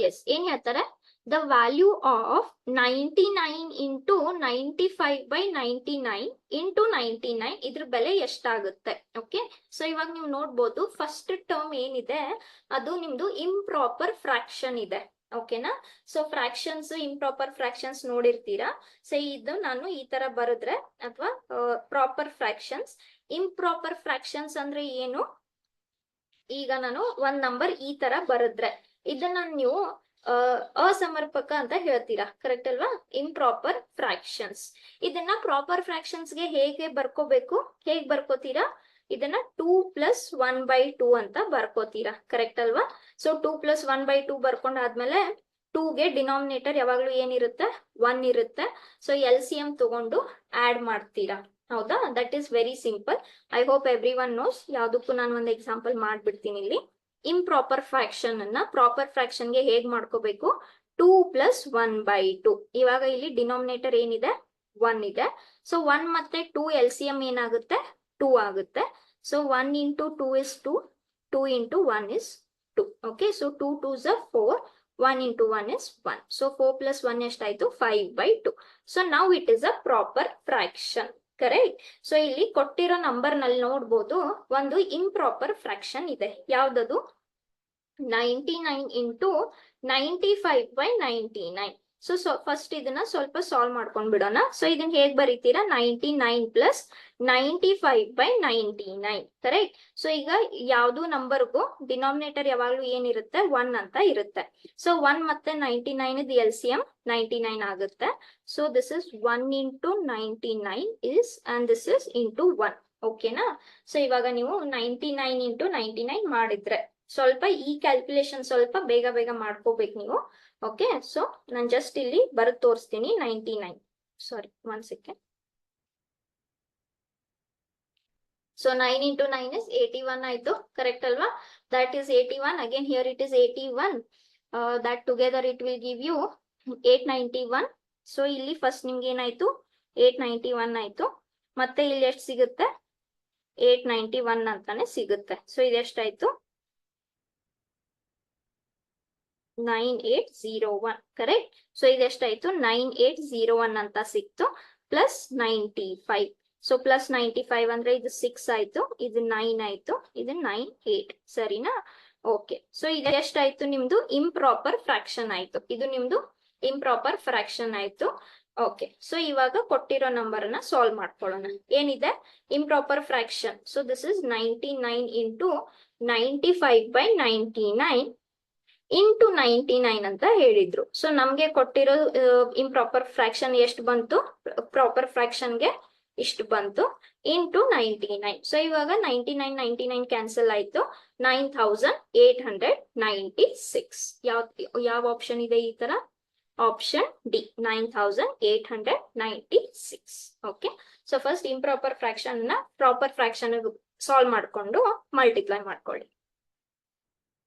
S ಏನ್ ಹೇಳ್ತಾರೆ, the value of 99 into 95/99 into 99 ಇದ್ರ ಬೆಲೆ ಎಷ್ಟಾಗುತ್ತೆ. ಓಕೆ, ಸೊ ಇವಾಗ ನೀವು ನೋಡ್ಬೋದು ಫಸ್ಟ್ ಟರ್ಮ್ ಏನಿದೆ ಅದು ನಿಮ್ದು ಇಂಪ್ರಾಪರ್ ಫ್ರಾಕ್ಷನ್ ಇದೆ. ಓಕೆನಾ, ಸೊ ಫ್ರಾಕ್ಷನ್ಸ್ ಇಂಪ್ರಾಪರ್ ಫ್ರಾಕ್ಷನ್ಸ್ ನೋಡಿರ್ತೀರಾ. ಸೊ ಇದು ನಾನು ಈ ತರ ಬರೆದ್ರೆ ಅಥವಾ ಪ್ರಾಪರ್ ಫ್ರಾಕ್ಷನ್ಸ್. ಇಂಪ್ರಾಪರ್ ಫ್ರಾಕ್ಷನ್ಸ್ ಅಂದ್ರೆ ಏನು, ಈಗ ನಾನು ಒಂದ್ ನಂಬರ್ ಈ ತರ ಬರೆದ್ರೆ ಇದನ್ನ ನೀವು ಅಸಮರ್ಪಕ ಅಂತ ಹೇಳ್ತೀರಾ, ಕರೆಕ್ಟ್ ಅಲ್ವಾ. Improper fractions. ಇದನ್ನ ಪ್ರಾಪರ್ ಫ್ರಾಕ್ಷನ್ಸ್ ಗೆ ಹೇಗೆ ಬರ್ಕೋಬೇಕು, ಹೇಗ್ ಬರ್ಕೋತೀರಾ, ಇದನ್ನ 2 + 1/2 ಅಂತ ಬರ್ಕೋತೀರಾ, ಕರೆಕ್ಟ್ ಅಲ್ವಾ. ಸೊ 2 + 1/2 ಬರ್ಕೊಂಡಾದ್ಮೇಲೆ 2 ಗೆ ಡಿನಾಮಿನೇಟರ್ ಯಾವಾಗ್ಲೂ ಏನಿರುತ್ತೆ, 1 ಇರುತ್ತೆ. ಸೊ LCM ತಗೊಂಡು ಆಡ್ ಮಾಡ್ತೀರಾ, ಹೌದಾ. That is very simple. I hope everyone knows. ಯಾವ್ದಕ್ಕೂ ನಾನು ಒಂದು ಎಕ್ಸಾಂಪಲ್ ಮಾಡ್ಬಿಡ್ತೀನಿ ಇಲ್ಲಿ. ಇಂಪ್ರಾಪರ್ ಫ್ರಾಕ್ಷನ್ ಅನ್ನ ಪ್ರಾಪರ್ ಫ್ರಾಕ್ಷನ್ ಗೆ ಹೇಗ್ ಮಾಡ್ಕೋಬೇಕು, 2 + 1/2. ಇವಾಗ ಇಲ್ಲಿ ಡಿನಾಮಿನೇಟರ್ ಏನಿದೆ, 1 ಇದೆ. ಸೊ 1 ಮತ್ತೆ 2 LCM ಏನಾಗುತ್ತೆ, 2 ಆಗುತ್ತೆ. So 1 × 2 is 2, 2 × 1 is 2. Okay, so 2 2s are 4, 1 × 1 is 1. So 4 + 1 ಎಷ್ಟಾಯ್ತು, 5/2. So now it is a proper fraction, correct. So ಇಲ್ಲಿ ಕೊಟ್ಟಿರೋ ನಂಬರ್ ನಲ್ಲಿ ನೋಡ್ಬೋದು ಒಂದು ಇಂಪ್ರಾಪರ್ ಫ್ರಾಕ್ಷನ್ ಇದೆ. ಯಾವ್ದದು, 99 ಇಂಟು 95/99. ಸೊ ಫಸ್ಟ್ ಇದನ್ನ ಸ್ವಲ್ಪ ಸಾಲ್ವ್ ಮಾಡ್ಕೊಂಡ್ ಬಿಡೋಣ. ಸೊ ಇದನ್ನ ಹೇಗ್ ಬರೀತೀರಾ, 99 + 95/99, ಕರೆಕ್ಟ್. ಸೊ ಈಗ ಯಾವ್ದು ನಂಬರ್ಗೂ ಡಿನಾಮಿನೇಟರ್ ಯಾವಾಗ್ಲೂ ಏನಿರುತ್ತೆ, 1 ಅಂತ ಇರುತ್ತೆ. ಸೊ 1 ಮತ್ತೆ 99 LCM 99 ಆಗುತ್ತೆ. So this is 1 × 99 is and this is into 1. ಓಕೆನಾ. ಸೊ ಇವಾಗ ನೀವು 99 × 99 ಮಾಡಿದ್ರೆ ಸ್ವಲ್ಪ ಈ ಕ್ಯಾಲ್ಕುಲೇಷನ್ ಸ್ವಲ್ಪ ಬೇಗ ಬೇಗ ಮಾಡ್ಕೋಬೇಕು ನೀವು. ಓಕೆ, ಸೊ ನಾನು ಜಸ್ಟ್ ಇಲ್ಲಿ ಬರೆದು ತೋರಿಸ್ತೀನಿ. 99, ಸಾರಿ 1 ಸೆಕೆಂಡ್. ಸೊ 9 × 9 is 81 ಆಯ್ತು, ಕರೆಕ್ಟ್ ಅಲ್ವಾ. That is 81. Again here it is 81. That together it will give you 891. So ಇಲ್ಲಿ ಫಸ್ಟ್ ನಿಮ್ಗೆ ಏನಾಯ್ತು, 891 ಆಯ್ತು. ಮತ್ತೆ ಇಲ್ಲಿ ಎಷ್ಟು ಸಿಗುತ್ತೆ, 891 ಅಂತಾನೆ ಸಿಗುತ್ತೆ. ಸೊ ಇದೆಷ್ಟಾಯ್ತು, 9801, ಕರೆಕ್ಟ್. ಸೊ ಇದೆಷ್ಟಾಯ್ತು, 9801 ಅಂತ ಸಿಕ್ತು, ಪ್ಲಸ್ 95. ಸೊ ಪ್ಲಸ್ 95 ಅಂದ್ರೆ ಇದು 6 ಆಯ್ತು, ಇದು 9 ಆಯ್ತು, ಇದು 98, ಸರಿನಾ. ಓಕೆ, ಸೊ ಇದೆಷ್ಟಾಯ್ತು, ನಿಮ್ದು ಇಂಪ್ರಾಪರ್ ಫ್ರಾಕ್ಷನ್ ಆಯ್ತು. ಇದು ನಿಮ್ದು ಇಂಪ್ರಾಪರ್ ಫ್ರಾಕ್ಷನ್ ಆಯ್ತು. ಓಕೆ, ಸೊ ಇವಾಗ ಕೊಟ್ಟಿರೋ ನಂಬರ್ ಅನ್ನ ಸಾಲ್ವ್ ಮಾಡ್ಕೊಳ್ಳೋಣ. ಏನಿದೆ, improper fraction. So this is 99 into 95/99 into 99 ಅಂತ ಹೇಳಿದ್ರು. ಸೊ ನಮ್ಗೆ ಕೊಟ್ಟಿರೋ ಇಂಪ್ರಾಪರ್ ಫ್ರಾಕ್ಷನ್ ಎಷ್ಟು ಬಂತು, ಪ್ರಾಪರ್ ಫ್ರಾಕ್ಷನ್ಗೆ ಇಷ್ಟು ಬಂತು, ಇಂಟು 99. ಸೊ ಇವಾಗ 99 99 ಕ್ಯಾನ್ಸಲ್ ಆಯ್ತು, 9896. ಯಾವ ಆಪ್ಷನ್ ಇದೆ ಈ ತರ, option D, 9896. Okay, so first improper fraction ನ ಪ್ರಾಪರ್ ಫ್ರಾಕ್ಷನ್ ಸಾಲ್ವ್ ಮಾಡ್ಕೊಂಡು ಮಲ್ಟಿಪ್ಲೈ ಮಾಡ್ಕೊಳ್ಳಿ.